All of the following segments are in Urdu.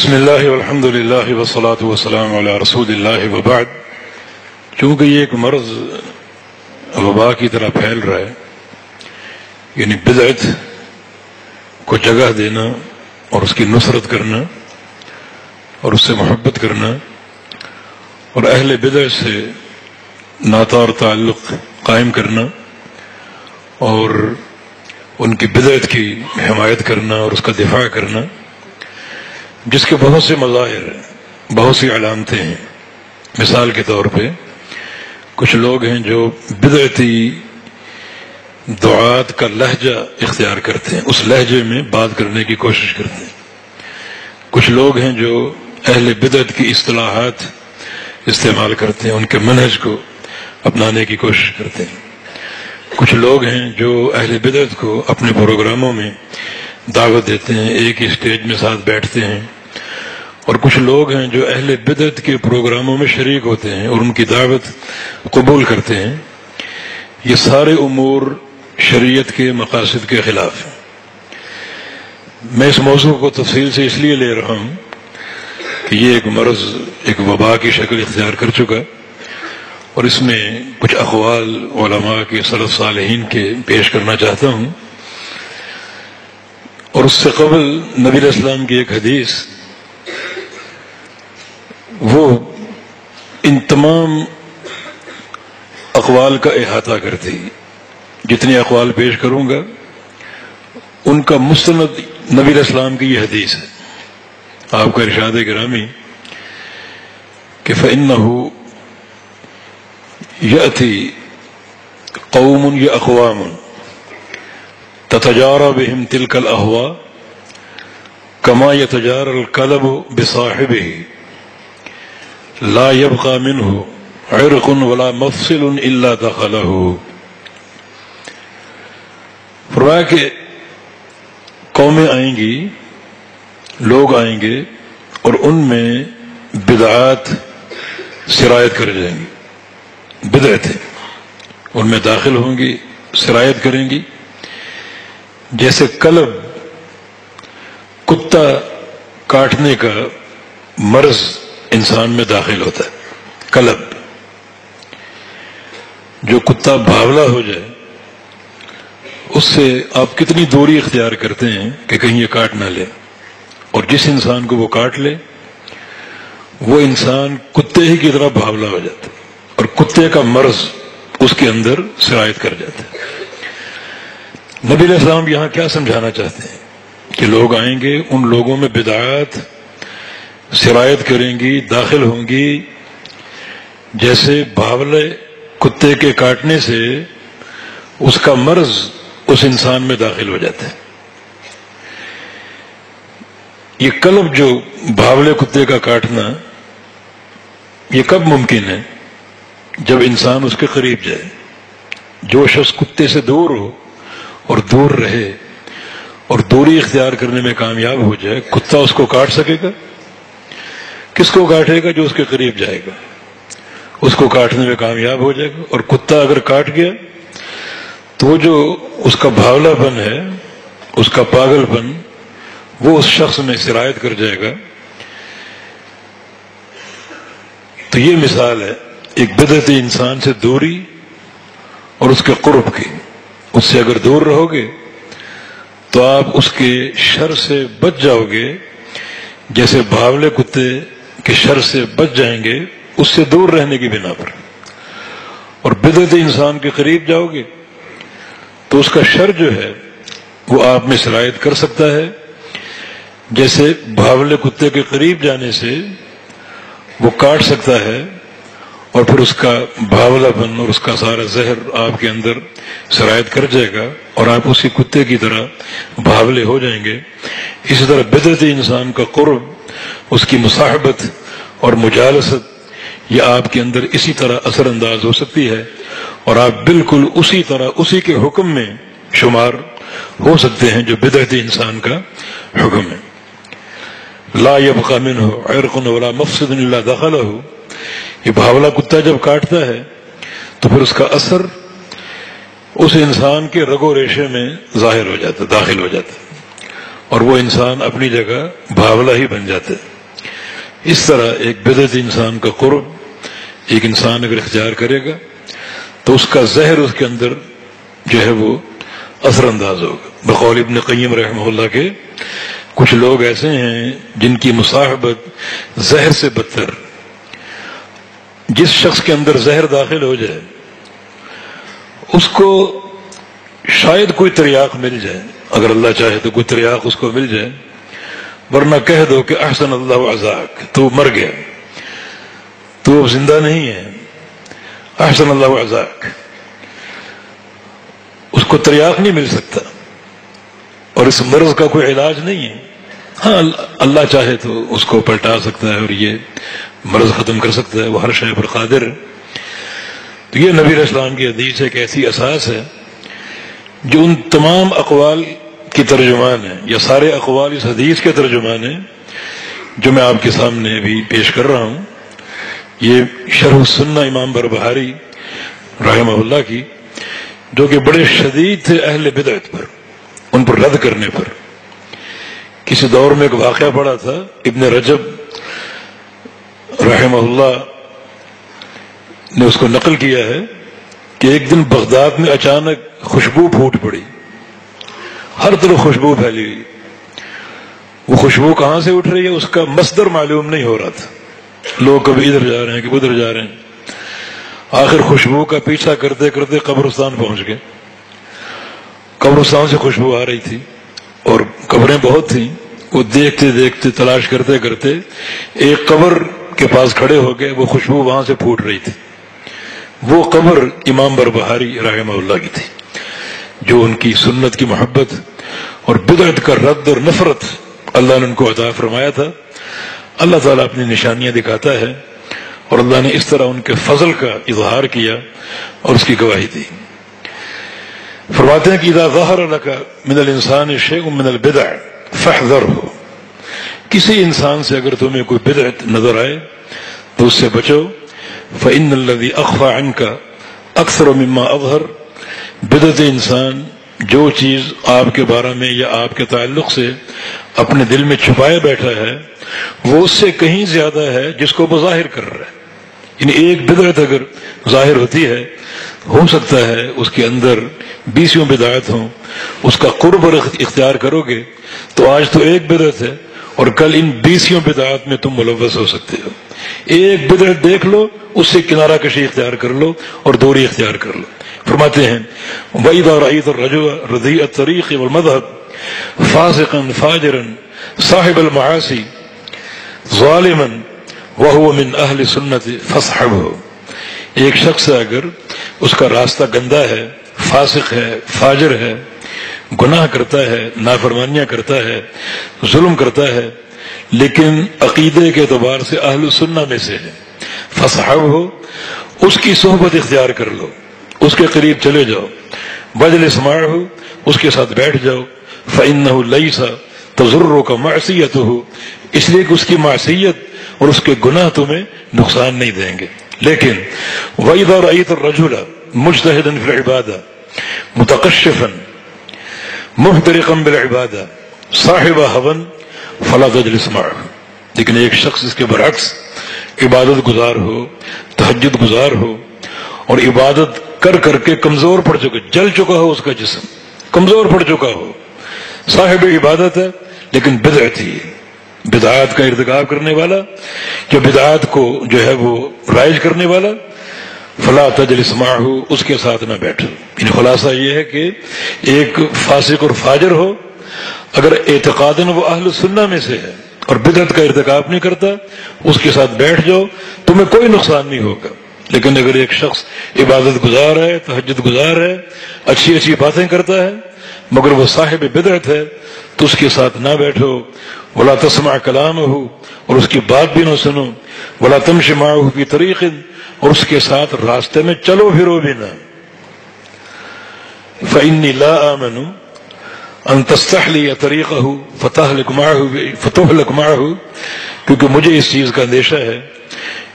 بسم اللہ والحمد للہ والصلاة والسلام علی رسول اللہ وبعد۔ چونکہ یہ ایک مرض وبا کی طرح پھیل رہا ہے، یعنی بدعت کو جگہ دینا اور اس کی نصرت کرنا اور اس سے محبت کرنا اور اہل بدعت سے ناتا اور تعلق قائم کرنا اور ان کی بدعت کی حمایت کرنا اور اس کا دفاع کرنا، جس کے بہت سے مظاہر ہیں، بہت سی علامتیں ہیں۔ مثال کے طور پہ کچھ لوگ ہیں جو بدعتی دعات کا لہجہ اختیار کرتے ہیں، اس لہجے میں بات کرنے کی کوشش کرتے ہیں۔ کچھ لوگ ہیں جو اہل بدعت کی اصطلاحات استعمال کرتے ہیں، ان کے منہج کو اپنانے کی کوشش کرتے ہیں۔ کچھ لوگ ہیں جو اہل بدعت کو اپنے پروگراموں میں دعوت دیتے ہیں، ایک ہی اسٹیج میں ساتھ بیٹھتے ہیں، اور کچھ لوگ ہیں جو اہل بدعت کے پروگراموں میں شریک ہوتے ہیں اور ان کی دعوت قبول کرتے ہیں۔ یہ سارے امور شریعت کے مقاصد کے خلاف ہیں۔ میں اس موضوع کو تفصیل سے اس لیے لے رہا ہوں کہ یہ ایک مرض، ایک وبا کی شکل اختیار کر چکا، اور اس میں کچھ اقوال علماء کے سلف صالحین کے پیش کرنا چاہتا ہوں۔ اور اس سے قبل نبی علیہ السلام کی ایک حدیث، وہ ان تمام اقوال کا احاطہ کرتی۔ جتنے اقوال پیش کروں گا ان کا مستند نبی علیہ السلام کی یہ حدیث ہے۔ آپ کا ارشاد گرامی کہ فَإِنَّهُ يَأْتِي قَوْمٌ يَأْقْوَامٌ تتجارى بهم تلك الأهواء كما يتجارى الكلب بصاحبه لا يبقى منه عرق ولا مفصل إلا دخله۔ فرمایا کہ قومیں آئیں گی، لوگ آئیں گے اور ان میں بدعات سرایت کر جائیں گی، بدعتیں ان میں داخل ہوں گی، سرایت کریں گی۔ جیسے کلب، کتا کاٹنے کا مرض انسان میں داخل ہوتا ہے، کلب، جو کتا بھاولا ہو جائے اس سے آپ کتنی دوری اختیار کرتے ہیں کہ کہیں یہ کاٹ نہ لے، اور جس انسان کو وہ کاٹ لے وہ انسان کتے ہی کی طرح بھاولا ہو جاتا ہے، اور کتے کا مرض اس کے اندر سرایت کر جاتا ہے۔ نبی علیہ السلام یہاں کیا سمجھانا چاہتے ہیں کہ لوگ آئیں گے، ان لوگوں میں بدعات سرایت کریں گی، داخل ہوں گی، جیسے بھاولے کتے کے کاٹنے سے اس کا مرض اس انسان میں داخل ہو جاتا ہے۔ یہ کلب، جو بھاولے کتے کا کاٹنا، یہ کب ممکن ہے؟ جب انسان اس کے قریب جائے۔ جو شخص کتے سے دور ہو اور دور رہے اور دوری اختیار کرنے میں کامیاب ہو جائے، کتا اس کو کاٹ سکے گا؟ کس کو کاٹے گا؟ جو اس کے قریب جائے گا، اس کو کاٹنے میں کامیاب ہو جائے گا۔ اور کتا اگر کاٹ گیا تو جو اس کا بھاولا پن ہے، اس کا پاگل پن، وہ اس شخص میں سرایت کر جائے گا۔ تو یہ مثال ہے ایک بدعتی انسان سے دوری اور اس کے قرب کی۔ اس سے اگر دور رہو گے تو آپ اس کے شر سے بچ جاؤ گے، جیسے بھاولے کتے کے شر سے بچ جائیں گے اس سے دور رہنے کی بنا پر۔ اور بدعتی انسان کے قریب جاؤ گے تو اس کا شر جو ہے وہ آپ میں سرایت کر سکتا ہے، جیسے بھاولے کتے کے قریب جانے سے وہ کاٹ سکتا ہے، اور پھر اس کا بھاولا پن اور اس کا سارا زہر آپ کے اندر سرایت کر جائے گا اور آپ اسی کتے کی طرح بھاولے ہو جائیں گے۔ اسی طرح بدعتی انسان کا قرب، اس کی مصاحبت اور مجالست، یہ آپ کے اندر اسی طرح اثر انداز ہو سکتی ہے، اور آپ بالکل اسی طرح اسی کے حکم میں شمار ہو سکتے ہیں جو بدعتی انسان کا حکم ہے۔ لا يبقى منه عرق ولا مفصل الا دخله۔ یہ بھاولا کتا جب کاٹتا ہے تو پھر اس کا اثر اس انسان کے رگ و ریشے میں ظاہر ہو جاتا ہے، داخل ہو جاتا ہے، اور وہ انسان اپنی جگہ بھاولا ہی بن جاتا ہے۔ اس طرح ایک بدعت انسان کا قرب ایک انسان اگر اختیار کرے گا تو اس کا زہر اس کے اندر جو ہے وہ اثر انداز ہوگا. بقول ابن قیم رحمہ اللہ کے کچھ لوگ ایسے ہیں جن کی مصاحبت زہر سے بدتر. جس شخص کے اندر زہر داخل ہو جائے اس کو شاید کوئی تریاق مل جائے، اگر اللہ چاہے تو کوئی تریاق اس کو مل جائے، ورنہ کہہ دو کہ احسن اللہ عزاک، تو مر گیا، تو اب زندہ نہیں ہے، احسن اللہ عزاک. اس کو تریاق نہیں مل سکتا اور اس مرض کا کوئی علاج نہیں ہے. ہاں اللہ چاہے تو اس کو پلٹا سکتا ہے اور یہ مرض ختم کر سکتا ہے، وہ ہر شے پر قادر ہے. تو یہ نبی علیہ السلام کی حدیث ایک ایسی اساس ہے جو ان تمام اقوال کی ترجمان ہے، یا سارے اقوال اس حدیث کے ترجمان ہیں جو میں آپ کے سامنے ابھی پیش کر رہا ہوں. یہ شرح السنہ امام بربہاری رحمہ اللہ کی، جو کہ بڑے شدید تھے اہل بدعت پر، ان پر رد کرنے پر. کسی دور میں ایک واقعہ پڑا تھا، ابن رجب رحمہ اللہ نے اس کو نقل کیا ہے کہ ایک دن بغداد میں اچانک خوشبو پھوٹ پڑی، ہر طرف خوشبو پھیلی ہوئی. وہ خوشبو کہاں سے اٹھ رہی ہے اس کا مصدر معلوم نہیں ہو رہا تھا. لوگ کبھی ادھر جا رہے ہیں کبھی ادھر جا رہے ہیں. آخر خوشبو کا پیچھا کرتے کرتے قبرستان پہنچ گئے. قبرستان سے خوشبو آ رہی تھی اور قبریں بہت تھیں. وہ دیکھتے دیکھتے تلاش کرتے کرتے ایک قبر کے پاس کھڑے ہو گئے. وہ خوشبو وہاں سے پھوٹ رہی تھی. وہ قبر امام بربہاری رحمہ اللہ کی تھی، جو ان کی سنت کی محبت اور بدعت کا رد اور نفرت اللہ نے ان کو عطا فرمایا تھا. اللہ تعالیٰ اپنی نشانیاں دکھاتا ہے اور اللہ نے اس طرح ان کے فضل کا اظہار کیا اور اس کی گواہی دی. فرماتے ہیں کہ اذا ظہر لک من الانسان شیء من البدع فاحذرہ، کسی انسان سے اگر تمہیں کوئی بدعت نظر آئے تو اس سے بچو. فإن الذي أخفى عنك أكثر مما أظهر، بدعت انسان جو چیز آپ کے بارے میں یا آپ کے تعلق سے اپنے دل میں چھپائے بیٹھا ہے وہ اس سے کہیں زیادہ ہے جس کو وہ ظاہر کر رہا ہے. یعنی ایک بدعت اگر ظاہر ہوتی ہے، ہو سکتا ہے اس کے اندر 20 بدعات ہوں. اس کا قرب اختیار کرو گے تو آج تو ایک بدعت ہے اور کل ان 20 بدعات میں تم ملوث ہو سکتے ہو. ایک بدعت دیکھ لو، اس سے کنارہ کشی اختیار کر لو اور دوری اختیار کر لو. فرماتے ہیں وَإِذَا رَأَيْتَ الرَّجُلَ رَضِيءَ الطَّرِيقِ وَالْمَذْهَبِ فَاسِقًا فَاجِرًا صَاحِبَ الْمَعَاصِي ظَالِمًا وَهُوَ مِنْ أَهْلِ السُّنَّةِ فَاصْحَبْهُ، ایک شخص اگر اس کا راستہ گندا ہے، فاسق ہے، فاجر ہے، گناہ کرتا ہے، نافرمانیاں کرتا ہے، ظلم کرتا ہے، لیکن عقیدے کے اعتبار سے اہل السنہ میں سے ہے، فصحبہ، اس کی صحبت اختیار کر لو، اس کے قریب چلے جاؤ. واجلس معہ، اس کے ساتھ بیٹھ جاؤ. فإنہ لیس تضرک معصیتہ، اس لیے کہ اس کی معصیت اور اس کے گناہ تمہیں نقصان نہیں دیں گے. لیکن وإذا رأیت الرجل مجتہدا فی العبادہ متقشفا محترقا بالعبادہ صاحب هوى فلا تجلس معه، لیکن ایک شخص اس کے برعکس عبادت گزار ہو، تہجد گزار ہو اور عبادت کر کر کے کمزور پڑ چکا، جل چکا ہو، اس کا جسم کمزور پڑ چکا ہو، صاحب عبادت ہے لیکن بدعت ہی، بدعات کا ارتکاب کرنے والا، جو بدعات کو جو ہے وہ رائج کرنے والا، فلا تجلس معہ، اس کے ساتھ نہ بیٹھو. یعنی خلاصہ یہ ہے کہ ایک فاسق اور فاجر ہو، اگر اعتقاداً وہ اہل سنہ میں سے ہے اور بدعت کا ارتکاب نہیں کرتا، اس کے ساتھ بیٹھ جاؤ، تمہیں کوئی نقصان نہیں ہوگا. لیکن اگر ایک شخص عبادت گزار ہے، تہجد گزار ہے، اچھی اچھی باتیں کرتا ہے، مگر وہ صاحب بدعت ہے تو اس کے ساتھ نہ بیٹھو. ولا تسمع کلامہ، اور اس کی بات بھی نہ سنو. ولا تمشی معہ فی طریق، اور اس کے ساتھ راستے میں چلو پھرو بھی نہ. فإنی لا آمن ان تستحلی طریقہ فتہلک معہ، کیونکہ مجھے اس چیز کا اندیشہ ہے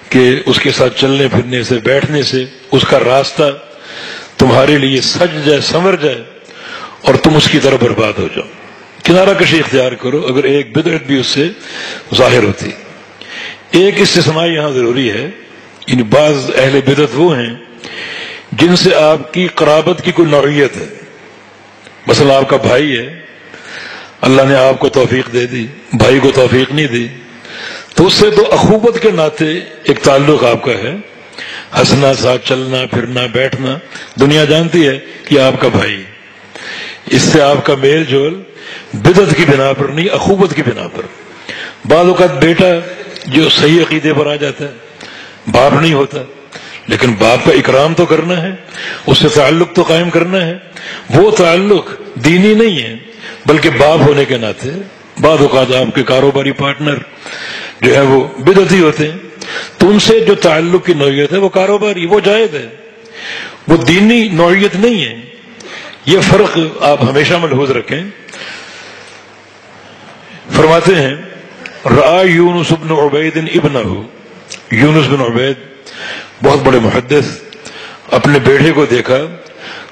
کہ اس کے ساتھ چلنے پھرنے سے، بیٹھنے سے اس کا راستہ تمہارے لیے سج جائے، سنور جائے اور تم اس کی طرف برباد ہو جاؤ. کنارہ کشی اختیار کرو اگر ایک بدعت بھی اس سے ظاہر ہوتی. ایک استثناء یہاں ضروری ہے، یعنی بعض اہل بدعت وہ ہیں جن سے آپ کی قرابت کی کوئی نوعیت ہے. مثلا آپ کا بھائی ہے، اللہ نے آپ کو توفیق دے دی، بھائی کو توفیق نہیں دی، تو اس سے تو اخوت کے ناطے ایک تعلق آپ کا ہے، ہنسنا، ساتھ چلنا پھرنا بیٹھنا، دنیا جانتی ہے کہ آپ کا بھائی، اس سے آپ کا میل جول بدعت کی بنا پر نہیں، اخوت کی بنا پر. بعض اوقات بیٹا جو صحیح عقیدے پر آ جاتا ہے، باپ نہیں ہوتا، لیکن باپ کا اکرام تو کرنا ہے، اس سے تعلق تو قائم کرنا ہے. وہ تعلق دینی نہیں ہے بلکہ باپ ہونے کے ناطے. بعض اوقات آپ کے کاروباری پارٹنر جو ہے وہ بدعتی ہوتے ہیں، تو ان سے جو تعلق کی نوعیت ہے وہ کاروباری، وہ جائز ہے، وہ دینی نوعیت نہیں ہے. یہ فرق آپ ہمیشہ ملحوظ رکھیں. فرماتے ہیں رآ یونس بن عبید ابنہ، یونس بن عبید بہت بڑے محدث، اپنے بیٹے کو دیکھا،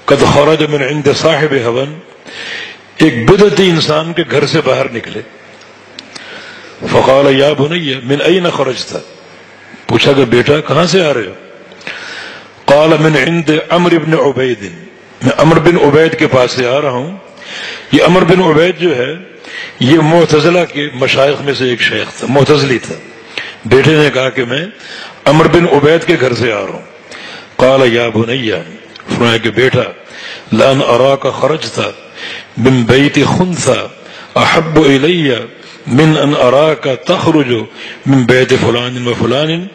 قد خرج من عند صاحب هوى، ایک بدعتی انسان کے گھر سے باہر نکلے. فقال یا بنی من این خرجت، پوچھا کہ بیٹا کہاں سے آ رہے ہو؟ قال من عند عمرو بن عبید، میں عمرو بن عبید کے پاس سے آ رہا ہوں. یہ عمرو بن عبید جو ہے یہ معتزلہ کے مشائخ میں سے ایک شیخ تھا، معتزلی تھا. بیٹے نے کہا کہ میں عمرو بن عبید کے گھر سے آ رہا ہوں. قال یا بنی، فرمایا کہ بیٹا لان اراک خرجت من بیت خنثی احب الی من ان اراک تخرج من بیت فلان و فلان،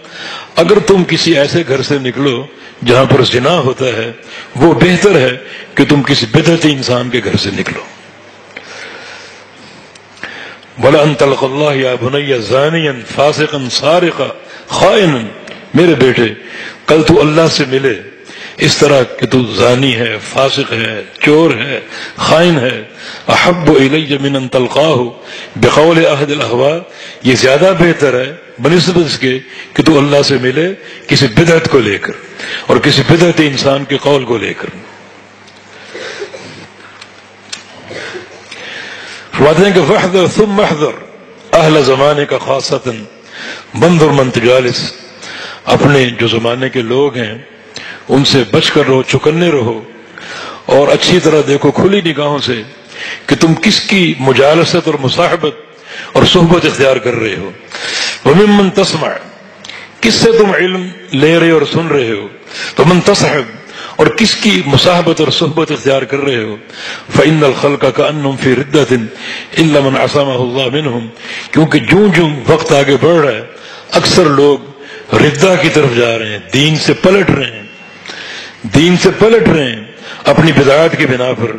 اگر تم کسی ایسے گھر سے نکلو جہاں پر زنا ہوتا ہے وہ بہتر ہے کہ تم کسی بدعتی انسان کے گھر سے نکلو. وَلَأَن تَلْقَ اللَّهَ يَا بُنَيَّ زَانِيًا فَاسِقًا سَارِقًا خَائِنًا، میرے بیٹے کل تو اللہ سے ملے اس طرح کہ تو زانی ہے، فاسق ہے، چور ہے، خائن ہے. احب الی من ان تلقاہ بقول احد الاہواء، یہ زیادہ بہتر ہے بنسبت اس کے کہ تو اللہ سے ملے کسی بدعت کو لے کر اور کسی بدعتی انسان کے قول کو لے کر. فرماتے ہیں کہ فاحذر ثم احذر اہل زمانے کا خاصۃ منظر من تجالس، اپنے جو زمانے کے لوگ ہیں ان سے بچ کر رہو، چکنے رہو، اور اچھی طرح دیکھو کھلی نگاہوں سے کہ تم کس کی مجالست اور مصاحبت اور صحبت اختیار کر رہے ہو. وممن تسمع، کس سے تم علم لے رہے اور سن رہے ہو. ومن تصحب، اور کس کی مصاحبت اور صحبت اختیار کر رہے ہو. فإن الخلق كأنهم في ردة إلا من عصمه الله منهم، کیونکہ جوں وقت آگے بڑھ رہا ہے اکثر لوگ ردہ کی طرف جا رہے ہیں، دین سے پلٹ رہے ہیں، دین سے پلٹ رہے ہیں اپنی بدعات کی بنا پر.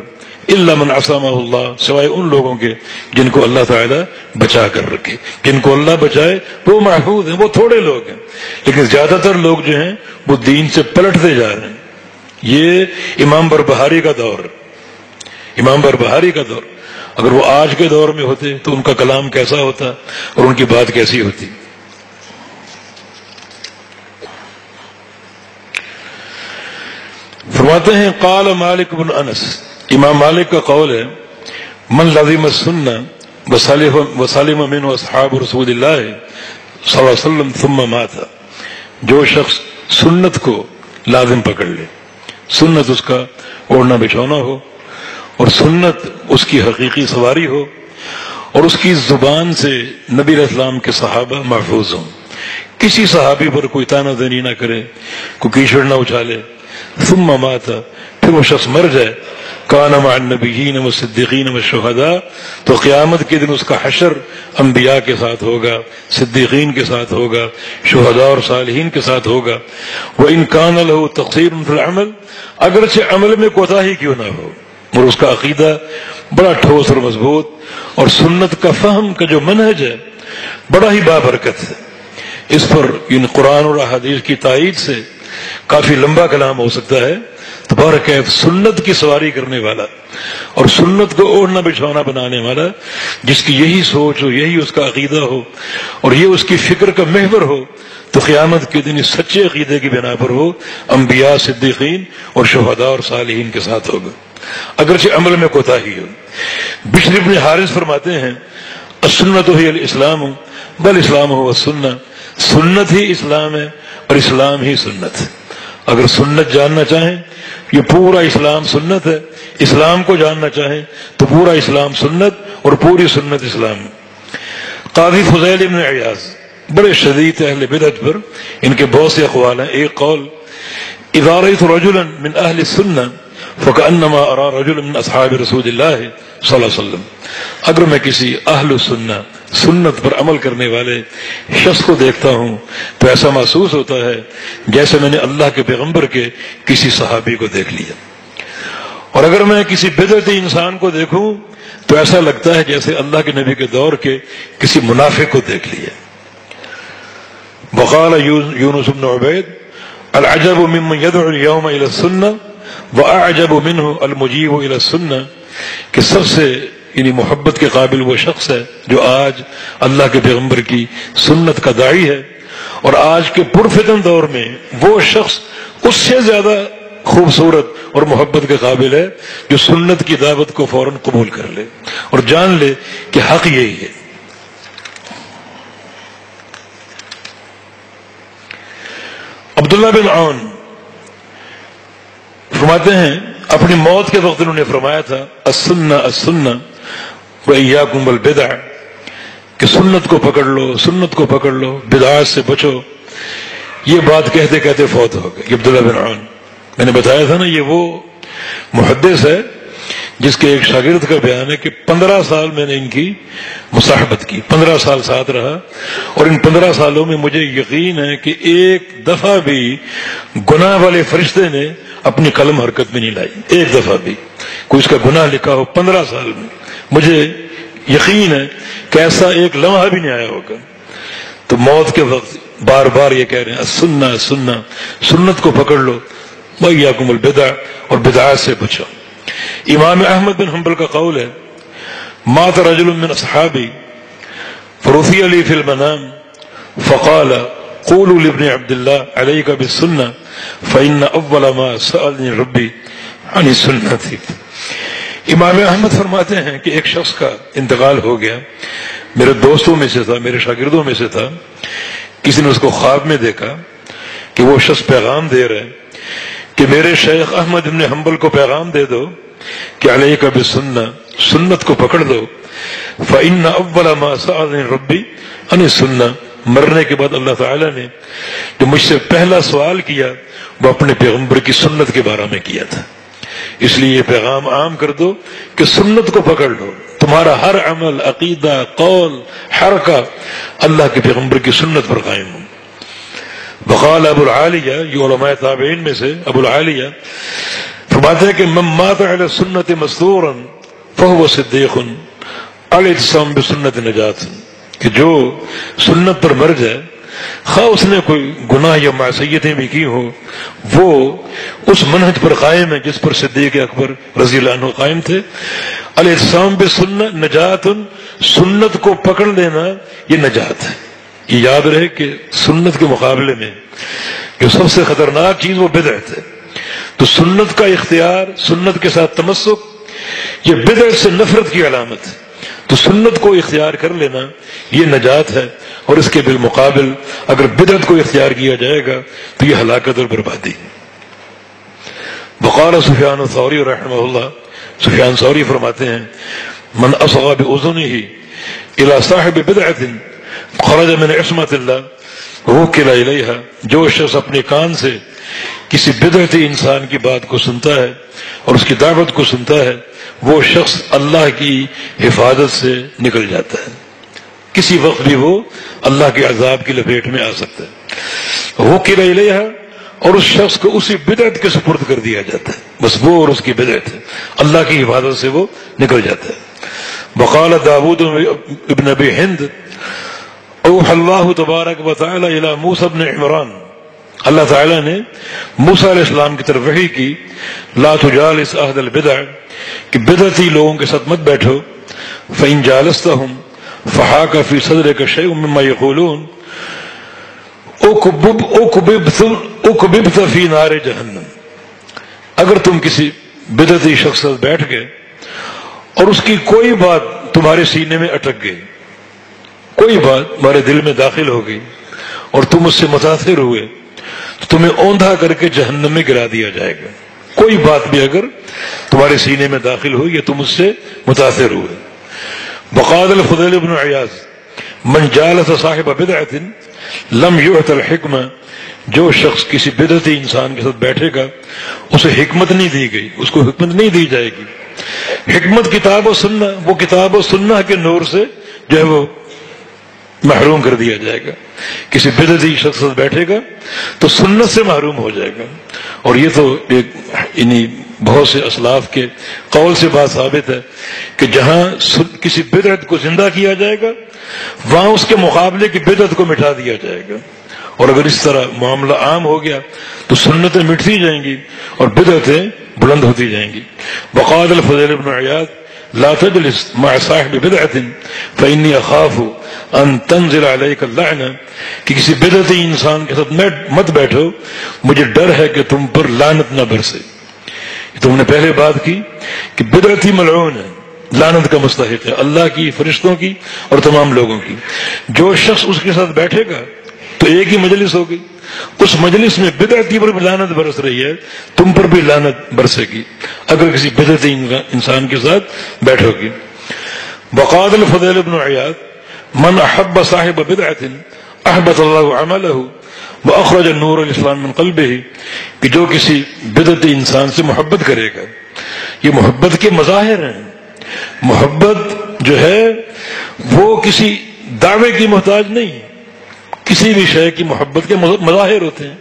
الا من عصمہ اللہ، سوائے ان لوگوں کے جن کو اللہ تعالیٰ بچا کر رکھے. جن کو اللہ بچائے وہ محفوظ ہیں، وہ تھوڑے لوگ ہیں، لیکن زیادہ تر لوگ جو ہیں وہ دین سے پلٹتے جا رہے ہیں. یہ امام بربہاری کا دور، امام بربہاری کا دور. اگر وہ آج کے دور میں ہوتے تو ان کا کلام کیسا ہوتا اور ان کی بات کیسی ہوتی. فرماتے ہیں قال مالک بن انس، امام مالک کا قول ہے من لزم السنہ وسلم منہ اصحاب رسول اللہ صلی اللہ علیہ وسلم ثم مات، جو شخص سنت کو لازم پکڑ لے، سنت اس کا اوڑھنا بچھونا ہو اور سنت اس کی حقیقی سواری ہو اور اس کی زبان سے نبی علیہ السلام کے صحابہ محفوظ ہوں، کسی صحابی پر کوئی تانا زنی نہ کرے، کوئی کیچڑ نہ اچھالے. ثم مات، پھر وہ شخص مر جائے، کان مع النبیین والصدیقین والشہداء، تو قیامت کے دن اس کا حشر انبیاء کے ساتھ ہوگا، صدیقین کے ساتھ ہوگا، شہداء اور صالحین کے ساتھ ہوگا. وَإِن كَانَ لَهُ تَقْصِيرٌ فِي الْعَمَلِ، اگرچہ عمل میں کوتاہی کیوں نہ ہو، اور اس کا عقیدہ بڑا ٹھوس اور مضبوط اور سنت کا فہم کا جو منہج ہے بڑا ہی بابرکت ہے. اس پر ان قرآن اور احادیث کی تائید سے کافی لمبا کلام ہو سکتا ہے. تبارک ہے سنت کی سواری کرنے والا اور سنت کو اوڑھنا بچھونا بنانے والا، جس کی یہی سوچ ہو، یہی اس کا عقیدہ ہو اور یہ اس کی فکر کا محور ہو، تو قیامت کے دن اس سچے عقیدے کی بنا پر ہو انبیاء، صدیقین اور شہداء اور صالحین کے ساتھ ہوگا، اگرچہ عمل میں کوتاہی ہو. بشر بن حارث فرماتے ہیں السنت ہی الاسلام بل اسلام ہو السنہ، سنت ہی اسلام ہے اور اسلام ہی سنت ہے۔ اگر سنت جاننا چاہیں یہ پورا اسلام سنت ہے، اسلام کو جاننا چاہیں تو پورا اسلام سنت اور پوری سنت اسلام۔ قاضی فضیل بن عیاض بڑے شدید اہل بدعت پر ان کے بہت سے اقوال ہیں۔ ایک قول، اذا رأيت رجلا من اہل السنہ فكأنما ارى رجلا من اصحاب رسول اللہ صلی اللہ علیہ وسلم، اگر میں کسی اہل السنہ سنت پر عمل کرنے والے شخص کو دیکھتا ہوں تو ایسا محسوس ہوتا ہے جیسے میں نے اللہ کے پیغمبر کے کسی صحابی کو دیکھ لیا، اور اگر میں کسی بدعتی انسان کو دیکھوں تو ایسا لگتا ہے جیسے اللہ کے نبی کے دور کے کسی منافق کو دیکھ لیا۔ وقال یونس بن عبید العجب ممن يدعو اليوم الى السنة واعجب منه المجيب الى السنة، کہ سب سے یعنی محبت کے قابل وہ شخص ہے جو آج اللہ کے پیغمبر کی سنت کا داعی ہے، اور آج کے پرفتن دور میں وہ شخص اس سے زیادہ خوبصورت اور محبت کے قابل ہے جو سنت کی دعوت کو فوراً قبول کر لے اور جان لے کہ حق یہی ہے۔ عبداللہ بن عون فرماتے ہیں اپنی موت کے وقت انہوں نے فرمایا تھا السنہ السنہ وإیاکم والبدع، کہ سنت کو پکڑ لو، سنت کو پکڑ لو، بدعات سے بچو۔ یہ بات کہتے کہتے فوت ہو گئے۔ عبداللہ بن عون، میں نے بتایا تھا نا، یہ وہ محدث ہے جس کے ایک شاگرد کا بیان ہے کہ 15 سال میں نے ان کی مصاحبت کی، 15 سال ساتھ رہا، اور ان 15 سالوں میں مجھے یقین ہے کہ ایک دفعہ بھی گناہ والے فرشتے نے اپنی قلم حرکت میں نہیں لائی، ایک دفعہ بھی کوئی اس کا گناہ لکھا ہو 15 سال میں، مجھے یقین ہے کہ ایسا ایک لمحہ بھی نہیں آیا ہوگا۔ تو موت کے وقت بار بار یہ کہہ رہے ہیں السنہ السنہ، سنت کو پکڑ لو، وإیاکم البدع، اور بدعات سے بچو۔ امام احمد بن حنبل کا قول ہے مات رجل من اصحابی فرثی لی فی المنام فقال قولوا لابن عبد الله عليك بالسنة فإن أول ما سألني ربي عن السنة۔ امام احمد فرماتے ہیں کہ ایک شخص کا انتقال ہو گیا، میرے دوستوں میں سے تھا، میرے شاگردوں میں سے تھا، کسی نے اس کو خواب میں دیکھا کہ وہ شخص پیغام دے رہا ہے کہ میرے شیخ احمد بن حنبل کو پیغام دے دو کہ علیک بالسنہ، سنت کو پکڑ دو، فإن أول ما سألني ربي عن السنة، مرنے کے بعد اللہ تعالیٰ نے جو مجھ سے پہلا سوال کیا وہ اپنے پیغمبر کی سنت کے بارے میں کیا تھا۔ اس لیے یہ پیغام عام کر دو کہ سنت کو پکڑ لو، تمہارا ہر عمل، عقیدہ، قول، حرکہ اللہ کے پیغمبر کی سنت پر قائم ہو۔ وقال ابو العالیہ، یہ علماء تابعین میں سے ابو العالیہ فرماتے ہیں کہ من مات علی السنت مستورا فهو صدیق الاعتصام بسنت نجات، کہ جو سنت پر مر جائے، خواہ اس نے کوئی گناہ یا معصیتیں بھی کی ہوں، وہ اس منہج پر قائم ہے جس پر صدیق اکبر رضی اللہ عنہ قائم تھے۔ الاعتصام بسنت نجات، سنت کو پکڑ لینا یہ نجات ہے۔ یہ یاد رہے کہ سنت کے مقابلے میں جو سب سے خطرناک چیز وہ بدعت ہے، تو سنت کا اختیار، سنت کے ساتھ تمسک، یہ بدعت سے نفرت کی علامت ہے۔ تو سنت کو اختیار کر لینا یہ نجات ہے، اور اس کے بالمقابل اگر بدعت کو اختیار کیا جائے گا تو یہ ہلاکت اور بربادی۔ وقال سفیان الثوری رحمہ اللہ، سفیان ثوری فرماتے ہیں من اصغى بأذنه الى صاحب بدعت خرج من عصمت اللہ وکل الیہا، جو شخص اپنے کان سے کسی بدعتی انسان کی بات کو سنتا ہے اور اس کی دعوت کو سنتا ہے، وہ شخص اللہ کی حفاظت سے نکل جاتا ہے، کسی وقت بھی وہ اللہ کے عذاب کی لپیٹ میں آ سکتا ہے۔ وکل الیہا، اور اس شخص کو اسی بدعت کے سپرد کر دیا جاتا ہے، بس وہ اور اس کی بدعت ہے، اللہ کی حفاظت سے وہ نکل جاتا ہے۔ وقال داود ابن ابی ہند اوحى اللہ تبارک و تعالی الی موسیٰ بن عمران، اللہ تعالیٰ نے موسیٰ علیہ السلام کی طرف وحی کی لا تجالس اہل البدع، کہ بدعتی لوگوں کے ساتھ مت بیٹھو، فإن جالستهم فحاك في صدرك شيء مما يقولون اکببت فی نار جہنم، اگر تم کسی بدعتی شخص سے بیٹھ گئے اور اس کی کوئی بات تمہارے سینے میں اٹک گئی، کوئی بات تمہارے دل میں داخل ہو گئی، اور تم اس سے متاثر ہوئے تو تمہیں اوندھا کر کے جہنم میں گرا دیا جائے گا. کوئی بات بھی اگر تمہارے سینے میں داخل ہوئی یا تم اس سے متاثر ہوئے. وقال الفضیل بن عیاض من جالس صاحب بدعۃ لم یعط الحکمہ، جو شخص کسی بدعتی انسان کے ساتھ بیٹھے گا اسے حکمت نہیں دی گئی، اس کو حکمت نہیں دی جائے گی. حکمت کتاب و سنہ، وہ کتاب و سنہ کے نور سے جو ہے وہ محروم کر دیا جائے گا. کسی بدعتی شخص سے بیٹھے گا تو سنت سے محروم ہو جائے گا. اور یہ تو ایک بہت سے اسلاف کے قول سے بات ثابت ہے کہ جہاں کسی بدعت کو زندہ کیا جائے گا وہاں اس کے مقابلے کی بدعت کو مٹا دیا جائے گا. اور اگر اس طرح معاملہ عام ہو گیا تو سنتیں مٹتی جائیں گی اور بدعتیں بلند ہوتی جائیں گی. وقال الفضیل بن عیاض لا تجلس مع صاحب بدعۃ فإنی اخاف ان تنزل علیک اللعنہ، کہ کسی بدعتی انسان کے ساتھ مت بیٹھو، مجھے ڈر ہے کہ تم پر لعنت نہ برسے. تم نے پہلے بات کی کہ بدعتی ملعون ہے، لعنت کا مستحق ہے، اللہ کی، فرشتوں کی اور تمام لوگوں کی. جو شخص اس کے ساتھ بیٹھے گا تو ایک ہی مجلس ہوگی، اس مجلس میں بدعتی پر بھی لعنت برس رہی ہے، تم پر بھی لعنت برسے گی اگر کسی بدعتی انسان کے ساتھ بیٹھو گی. وقال الفضیل بن عیاض من احب صاحب بدعۃ احبط اللہ عملہ واخرج نور الاسلام من قلبہ، کہ جو کسی بدعتی انسان سے محبت کرے گا. یہ محبت کے مظاہر ہیں. محبت جو ہے وہ کسی دعوے کی محتاج نہیں، کسی بھی شے کی محبت کے مظاہر ہوتے ہیں.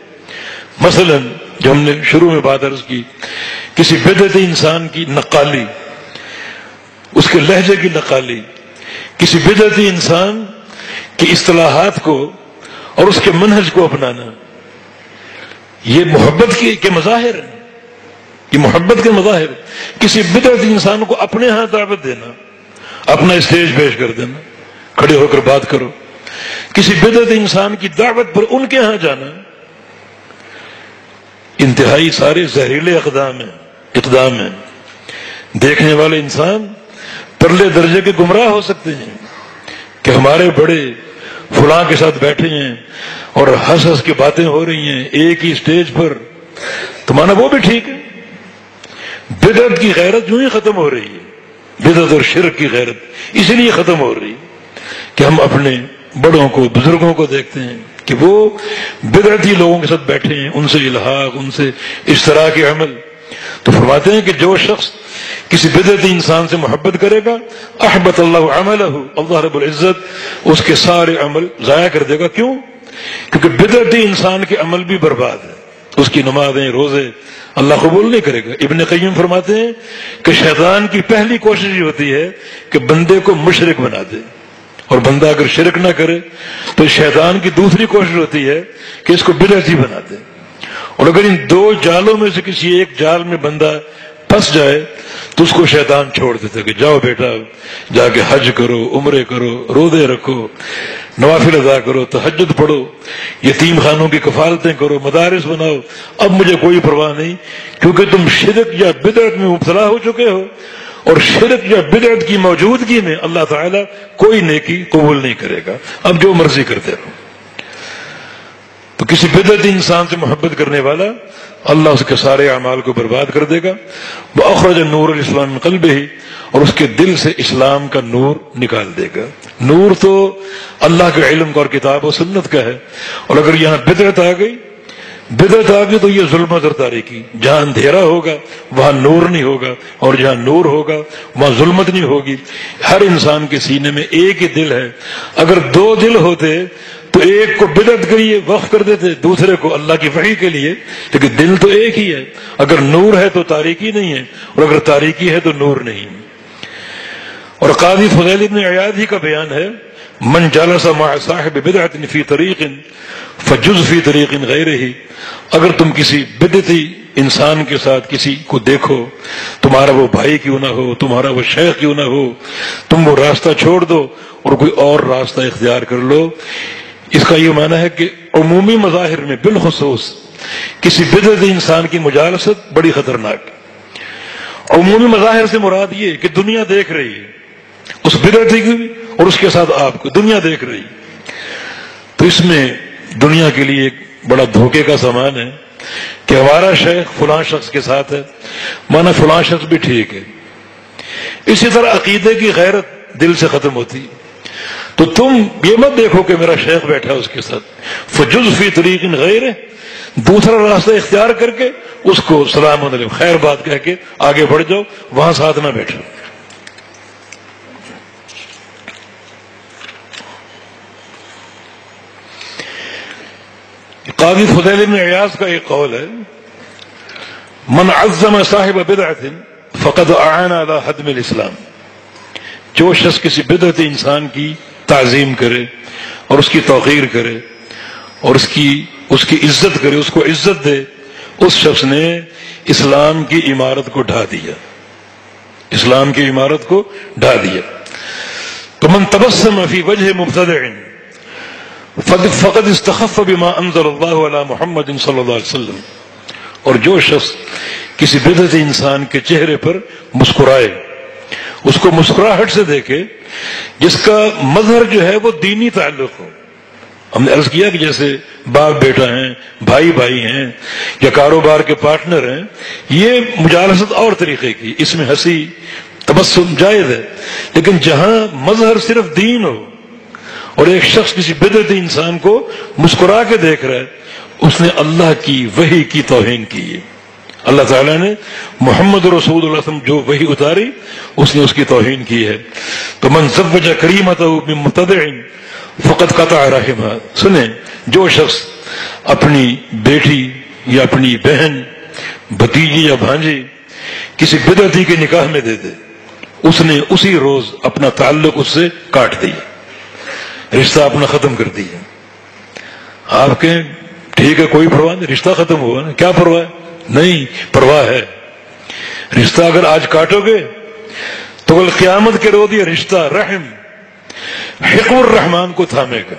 مثلا جو ہم نے شروع میں بات عرض کی، کسی بدعتی انسان کی نقالی، اس کے لہجے کی نقالی، کسی بدعتی انسان کی اصطلاحات کو اور اس کے منہج کو اپنانا، یہ محبت کے مظاہر ہیں. یہ محبت کے مظاہر. کسی بدعتی انسان کو اپنے ہاں دعوت دینا، اپنا اسٹیج پیش کر دینا، کھڑے ہو کر بات کرو. کسی بدعتی انسان کی دعوت پر ان کے ہاں جانا، انتہائی سارے زہریلے اقدام ہیں. دیکھنے والے انسان پرلے درجے کے گمراہ ہو سکتے ہیں کہ ہمارے بڑے فلاں کے ساتھ بیٹھے ہیں اور ہنس ہنس کی باتیں ہو رہی ہیں ایک ہی اسٹیج پر، تو مانا وہ بھی ٹھیک ہے. بدعت کی غیرت یوں ہی ختم ہو رہی ہے. بدعت اور شرک کی غیرت اس لیے ختم ہو رہی ہے کہ ہم اپنے بڑوں کو، بزرگوں کو دیکھتے ہیں کہ وہ بدعتی لوگوں کے ساتھ بیٹھے ہیں، ان سے الحاق، ان سے اشتراک عمل. تو فرماتے ہیں کہ جو شخص کسی بدعتی انسان سے محبت کرے گا احبط اللہ عملہ، اللہ رب العزت اس کے سارے عمل ضائع کر دے گا. کیوں؟ کیونکہ بدعتی انسان کے عمل بھی برباد ہے. اس کی نمازیں، روزے اللہ قبول نہیں کرے گا. ابن قیم فرماتے ہیں کہ شیطان کی پہلی کوشش یہ ہوتی ہے کہ بندے کو مشرک بنا دے، اور بندہ اگر شرک نہ کرے تو شیطان کی دوسری کوشش ہوتی ہے کہ اس کو بدعتی بنا دے. اور اگر ان دو جالوں میں سے کسی ایک جال میں بندہ پھنس جائے تو اس کو شیطان چھوڑ دیتا کہ جاؤ بیٹا جا کے حج کرو، عمرے کرو، روزے رکھو، نوافل ادا کرو، تہجد پڑھو، یتیم خانوں کی کفالتیں کرو، مدارس بناؤ، اب مجھے کوئی پرواہ نہیں، کیونکہ تم شرک یا بدعت میں مبتلا ہو چکے ہو، اور شرک یا بدعت کی موجودگی میں اللہ تعالیٰ کوئی نیکی قبول نہیں کرے گا. اب جو مرضی کرتے رہو. تو کسی بدعتی انسان سے محبت کرنے والا اللہ اس کے سارے اعمال کو برباد کر دے گا. وَأَخْرَجَ النُّورَ الْإِسْلَامِ مِنْ قَلْبِهِ، اور اس کے دل سے اسلام کا نور نکال دے گا. نور تو اللہ کے علم کا اور کتاب و سنت کا ہے. اور اگر یہاں بدعت آ گئی تو یہ ظلمت اور تاریکی. جہاں اندھیرا ہوگا وہاں نور نہیں ہوگا، اور جہاں نور ہوگا وہاں ظلمت نہیں ہوگی. ہر انسان کے سینے میں ایک ہی دل ہے. اگر دو دل ہوتے تو ایک کو بدعت کے لیے وقف کر دیتے، دوسرے کو اللہ کی وحی کے لیے، لیکن دل تو ایک ہی ہے. اگر نور ہے تو تاریکی نہیں ہے، اور اگر تاریکی ہے تو نور نہیں. اور قاضی فضیل بن عیاض ہی کا بیان ہے من جلس مع صاحب بدعت فی طریق فجز فی طریق غیرہ، اگر تم کسی بدعتی انسان کے ساتھ کسی کو دیکھو، تمہارا وہ بھائی کیوں نہ ہو، تمہارا وہ شیخ کیوں نہ ہو، تم وہ راستہ چھوڑ دو اور کوئی اور راستہ اختیار کر لو. اس کا یہ معنی ہے کہ عمومی مظاہر میں بالخصوص کسی بدعتی انسان کی مجالست بڑی خطرناک. عمومی مظاہر سے مراد یہ کہ دنیا دیکھ رہی ہے اس بدعتی کی اور اس کے ساتھ آپ کو دنیا دیکھ رہی. تو اس میں دنیا کے لیے ایک بڑا دھوکے کا سامان ہے کہ ہمارا شیخ فلاں شخص کے ساتھ ہے، مانا فلاں شخص بھی ٹھیک ہے. اسی طرح عقیدے کی غیرت دل سے ختم ہوتی. تو تم یہ مت دیکھو کہ میرا شیخ بیٹھا ہے اس کے ساتھ، فجز فی طریق غیر، دوسرا راستہ اختیار کر کے اس کو سلام علیکم خیر بات کہہ کے آگے بڑھ جاؤ، وہاں ساتھ نہ بیٹھو. قاضی فضیل بن عیاض کا ایک قول ہے، من عظم صاحب بدعت فقد اعان علی ہدم الاسلام. جو شخص کسی بدعت انسان کی تعظیم کرے اور اس کی توقیر کرے اور اس کی عزت کرے، اس کو عزت دے، اس شخص نے اسلام کی عمارت کو ڈھا دیا، اسلام کی عمارت کو ڈھا دیا. تو من تبسم فی وجہ مبتدع فقد استخف بما انزل اللہ علی محمد صلی اللہ علیہ وسلم. اور جو شخص کسی بدعت انسان کے چہرے پر مسکرائے، اس کو مسکراہٹ سے دیکھے، جس کا مظہر جو ہے وہ دینی تعلق ہو. ہم نے عرض کیا کہ جیسے باپ بیٹا ہیں، بھائی بھائی ہیں، یا کاروبار کے پارٹنر ہیں، یہ مجالست اور طریقے کی، اس میں ہنسی تبسم جائز ہے. لیکن جہاں مظہر صرف دین ہو اور ایک شخص کسی بدعتی انسان کو مسکرا کے دیکھ رہا ہے، اس نے اللہ کی وحی کی توہین کی ہے. اللہ تعالیٰ نے محمد رسول اللہ صلی اللہ علیہ وسلم جو وحی اتاری، اس نے اس کی توہین کی ہے. تو من زوج کریمتہ من مبتدع فقد قطع رحمہ. سنیں، جو شخص اپنی بیٹی یا اپنی بہن، بھتیجی یا بھانجی کسی بدعتی کے نکاح میں دے دے، اس نے اسی روز اپنا تعلق اس سے کاٹ دیا، رشتہ اپنا ختم کر دیا. آپ کہیں ٹھیک ہے کوئی پرواہ نہیں، رشتہ ختم ہوا نا، کیا پرواہ ہے؟ نہیں، پرواہ ہے. رشتہ اگر آج کاٹو گے تو کل قیامت کے روز یہ رشتہ رحم حقم الرحمان کو تھامے گا.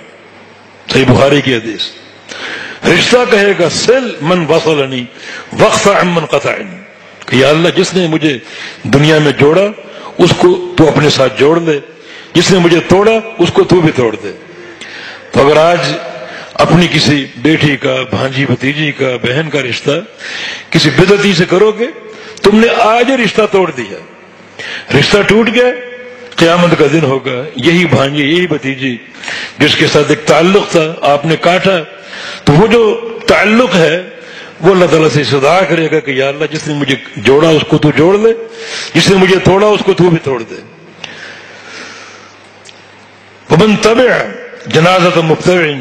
صحیح بخاری کی حدیث. رشتہ کہے گا سل من وصلنی واقطع عمن قطعنی، کہ یا اللہ جس نے مجھے دنیا میں جوڑا اس کو تو اپنے ساتھ جوڑ دے، جس نے مجھے توڑا اس کو تو بھی توڑ دے. تو اگر آج اپنی کسی بیٹی کا، بھانجی بھتیجی کا، بہن کا رشتہ کسی بدعتی سے کرو گے، تم نے آج ہی رشتہ توڑ دیا، رشتہ ٹوٹ گیا. قیامت کا دن ہوگا، یہی بھانجی یہی بھتیجی جس کے ساتھ ایک تعلق تھا آپ نے کاٹا، تو وہ جو تعلق ہے وہ اللہ تعالیٰ سے استدعا کرے گا کہ یا اللہ جس نے مجھے جوڑا اس کو تو جوڑ دے، جس نے مجھے توڑا اس کو تو بھی توڑ دے. ومن تبع جنازۃ مبتدع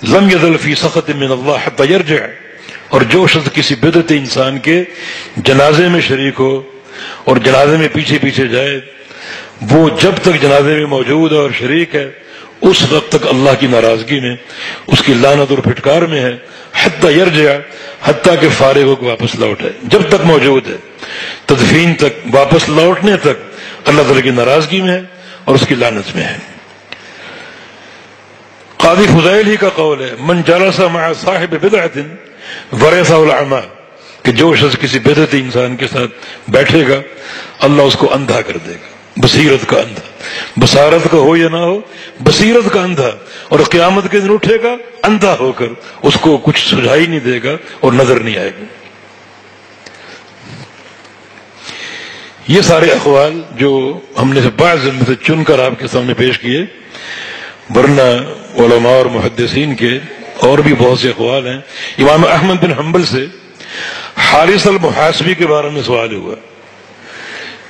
لم يزل فی سخط من اللہ حتی یرجع. اور جو شخص کسی بدعت انسان کے جنازے میں شریک ہو اور جنازے میں پیچھے پیچھے جائے، وہ جب تک جنازے میں موجود ہے اور شریک ہے اس وقت تک اللہ کی ناراضگی میں، اس کی لعنت اور پھٹکار میں ہے. حتی یرجع، حتیٰ کہ فارغ ہو کے واپس لوٹے، جب تک موجود ہے تدفین تک، واپس لوٹنے تک اللہ تعالیٰ کی ناراضگی میں ہے اور اس کی لعنت میں ہے. قاضی فضیل ہی کا قول ہے، من جلس مع صاحب بدعت ورثہ العمی، کہ جو شخص کسی بدعتی انسان کے ساتھ بیٹھے گا اللہ اس کو اندھا کر دے گا، بصیرت کا اندھا، بصارت کا ہو یا نہ ہو، بصیرت کا اندھا، اور قیامت کے دن اٹھے گا اندھا ہو کر، اس کو کچھ سجھائی نہیں دے گا اور نظر نہیں آئے گا. یہ سارے اقوال جو ہم نے بعض میں سے چن کر آپ کے سامنے پیش کیے، ورنہ علماء اور محدثین کے اور بھی بہت سے اقوال ہیں. امام احمد بن حنبل سے حارث المحاسبی کے بارے میں سوال ہوا،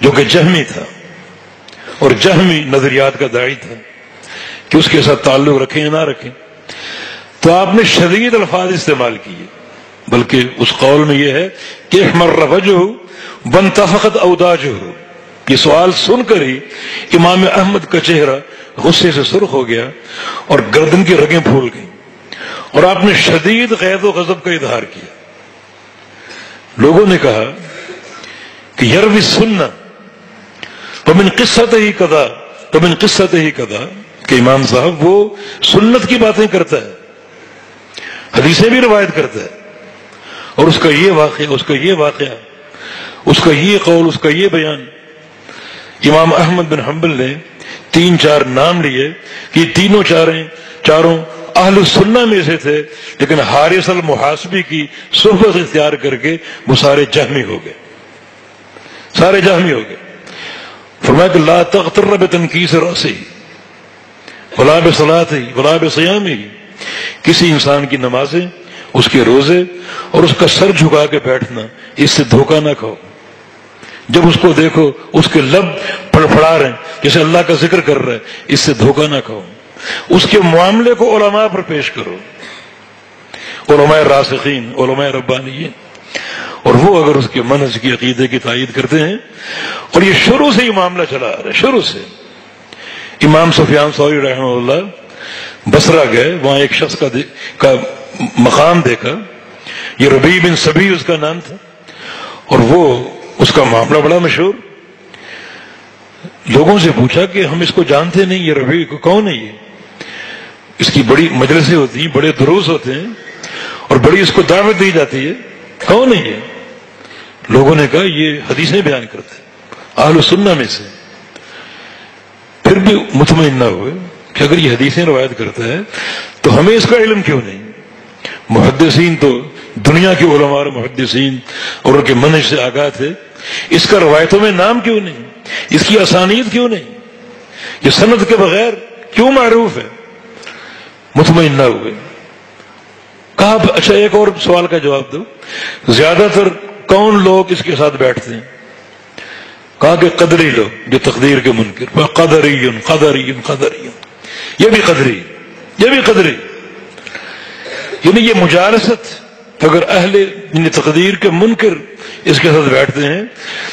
جو کہ جہمی تھا، اور جہمی نظریات کا داعی تھا کہ اس کے ساتھ تعلق رکھیں یا نہ رکھیں. تو آپ نے شدید الفاظ استعمال کیے، بلکہ اس قول میں یہ ہے کہ احمر وجہہ وانتفخت اوداجہ. یہ سوال سن کر ہی امام احمد کا چہرہ غصے سے سرخ ہو گیا اور گردن کی رگیں پھول گئیں، اور آپ نے شدید غیظ و غضب کا اظہار کیا. لوگوں نے کہا کہ یروی السنہ ومن قصتہ ہی کذا ومن قصتہ ہی کذا، کہ امام صاحب وہ سنت کی باتیں کرتا ہے، حدیثیں بھی روایت کرتا ہے، اور اس کا یہ واقعہ، اس کا یہ واقعہ، اس کا یہ قول، اس کا یہ بیان. امام احمد بن حنبل نے 3-4 نام لیے کہ یہ تینوں چاروں اہل السنہ میں سے تھے، لیکن حارث المحاسبی کی صحبت اختیار کر کے وہ سارے جہمی ہو گئے، سارے جہمی ہو گئے۔ فرمایا کہ لا تغتر بتنکیس رأسہ ولا بصلاتہ ولا بصیامہ، کسی انسان کی نمازیں، اس کے روزے اور اس کا سر جھکا کے بیٹھنا، اس سے دھوکہ نہ کھاؤ۔ جب اس کو دیکھو اس کے لب پھڑپھڑا رہے ہیں جیسے اللہ کا ذکر کر رہا ہے، اس سے دھوکہ نہ کھاؤ۔ اس کے معاملے کو علماء پر پیش کرو، علماء راسخین، علماء ربانیین، اور وہ اگر اس کے منہج کی عقیدے کی تائید کرتے ہیں، اور یہ شروع سے ہی معاملہ چلا آ رہا ہے، شروع سے۔ امام سفیان ثوری رحمہ اللہ بصرہ گئے، وہاں ایک شخص کا مقام دیکھا، یہ ربیع بن سبی اس کا نام تھا، اور وہ اس کا معاملہ بڑا مشہور۔ لوگوں سے پوچھا کہ ہم اس کو جانتے نہیں، یہ ربیع کو کون ہے؟ یہ اس کی بڑی مجلسیں ہوتی ہیں، بڑے دروس ہوتے ہیں، اور بڑی اس کو دعوت دی جاتی ہے، کون ہے یہ؟ لوگوں نے کہا یہ حدیثیں بیان کرتے ہیں، اہل السنہ میں سے۔ پھر بھی مطمئن نہ ہوئے کہ اگر یہ حدیثیں روایت کرتا ہے تو ہمیں اس کا علم کیوں نہیں؟ محدثین تو دنیا کے علماء اور محدثین اور ان کے منہج سے آگاہ تھے، اس کا روایتوں میں نام کیوں نہیں؟ اس کی اسانید کیوں نہیں؟ یہ سند کے بغیر کیوں معروف ہے؟ مطمئن نہ ہوئے۔ کہا اچھا ایک اور سوال کا جواب دو، زیادہ تر کون لوگ اس کے ساتھ بیٹھتے ہیں؟ کہا کہ قدری لوگ جو تقدیر کے منکر، قدری قدری قدری، یہ بھی قدری، یہ بھی قدری۔ یعنی یہ مجالست، اگر اہل یعنی تقدیر کے منکر اس کے ساتھ بیٹھتے ہیں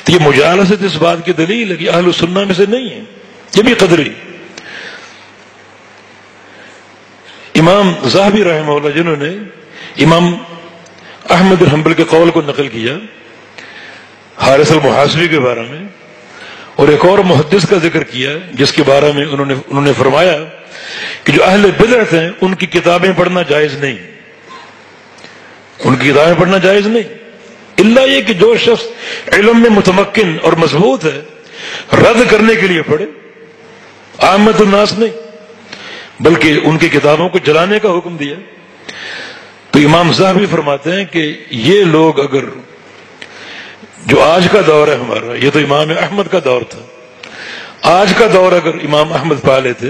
تو یہ مجالست اس بات کی دلیل ہے کہ اہل السنہ میں سے نہیں ہے، یہ بھی قدری۔ امام ذہبی رحمہ اللہ جنہوں نے امام احمد بن حنبل کے قول کو نقل کیا حارث المحاسبی کے بارے میں، اور ایک اور محدث کا ذکر کیا جس کے بارے میں انہوں نے فرمایا کہ جو اہل بدعت ہیں ان کی کتابیں پڑھنا جائز نہیں، ان کی کتابیں پڑھنا جائز نہیں، الا یہ کہ جو شخص علم میں متمکن اور مضبوط ہے رد کرنے کے لیے پڑھے، عامت الناس نہیں، بلکہ ان کی کتابوں کو جلانے کا حکم دیا۔ تو امام ذہبی فرماتے ہیں کہ یہ لوگ اگر جو آج کا دور ہے ہمارا، یہ تو امام احمد کا دور تھا، آج کا دور اگر امام احمد پا لیتے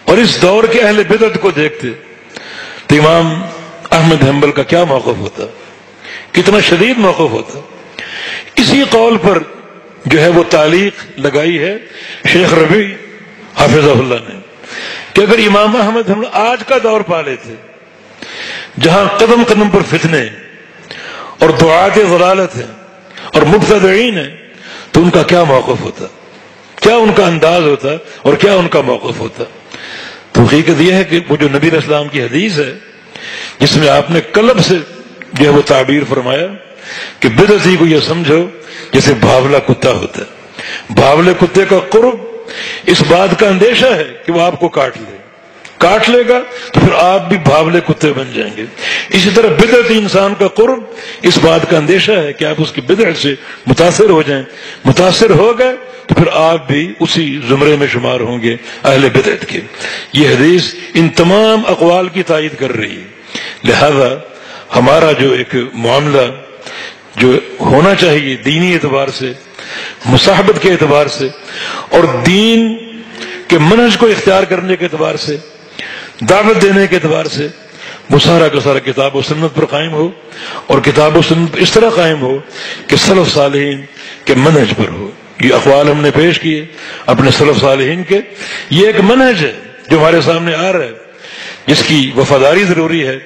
اور اس دور کے اہل بدعت کو دیکھتے تو امام احمد حنبل کا کیا موقف ہوتا، کتنا شدید موقف ہوتا۔ اسی قول پر جو ہے وہ تعلیق لگائی ہے شیخ ربیع حافظہ اللہ نے کہ اگر امام احمد حنبل آج کا دور پا لیتے جہاں قدم قدم پر فتنے اور دعات ضلالت ہیں اور مبتدعین ہیں تو ان کا کیا موقف ہوتا، کیا ان کا انداز ہوتا اور کیا ان کا موقف ہوتا۔ تو حقیقت یہ ہے کہ وہ جو نبی علیہ السلام کی حدیث ہے جس میں آپ نے قلب سے جو ہے وہ تعبیر فرمایا کہ بدعتی کو یہ سمجھو جیسے بھاولا کتا ہوتا ہے، بھاولے کتے کا قرب اس بات کا اندیشہ ہے کہ وہ آپ کو کاٹ لے گا تو پھر آپ بھی بھاولے کتے بن جائیں گے۔ اسی طرح بدعتی انسان کا قرب اس بات کا اندیشہ ہے کہ آپ اس کی بدعت سے متاثر ہو جائیں، متاثر ہو گئے تو پھر آپ بھی اسی زمرے میں شمار ہوں گے اہل بدعت کے۔ یہ حدیث ان تمام اقوال کی تائید کر رہی ہے۔ لہذا ہمارا جو ایک معاملہ جو ہونا چاہیے دینی اعتبار سے، مصاحبت کے اعتبار سے اور دین کے منہج کو اختیار کرنے کے اعتبار سے، دعوت دینے کے اعتبار سے، وہ سارا کا سارا کتاب و سنت پر قائم ہو، اور کتاب و سنت اس طرح قائم ہو کہ سلف صالحین کے منہج پر ہو۔ یہ اقوال ہم نے پیش کیے اپنے سلف صالحین کے، یہ ایک منہج ہے جو ہمارے سامنے آ رہا ہے، جس کی وفاداری ضروری ہے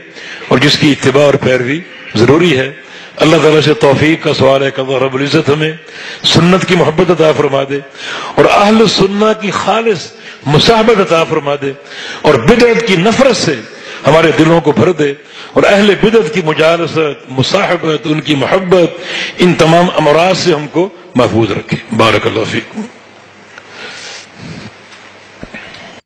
اور جس کی اتباع اور پیروی ضروری ہے۔ اللہ تعالیٰ سے توفیق کا سوال ہے کہ اللہ رب العزت ہمیں سنت کی محبت عطا فرما دے اور اہل سنہ کی خالص مصاحبت عطا فرما دے، اور بدعت کی نفرت سے ہمارے دلوں کو بھر دے، اور اہل بدعت کی مجالست، مصاحبت، ان کی محبت، ان تمام امراض سے ہم کو محفوظ رکھے۔ بارک اللہ فیکم۔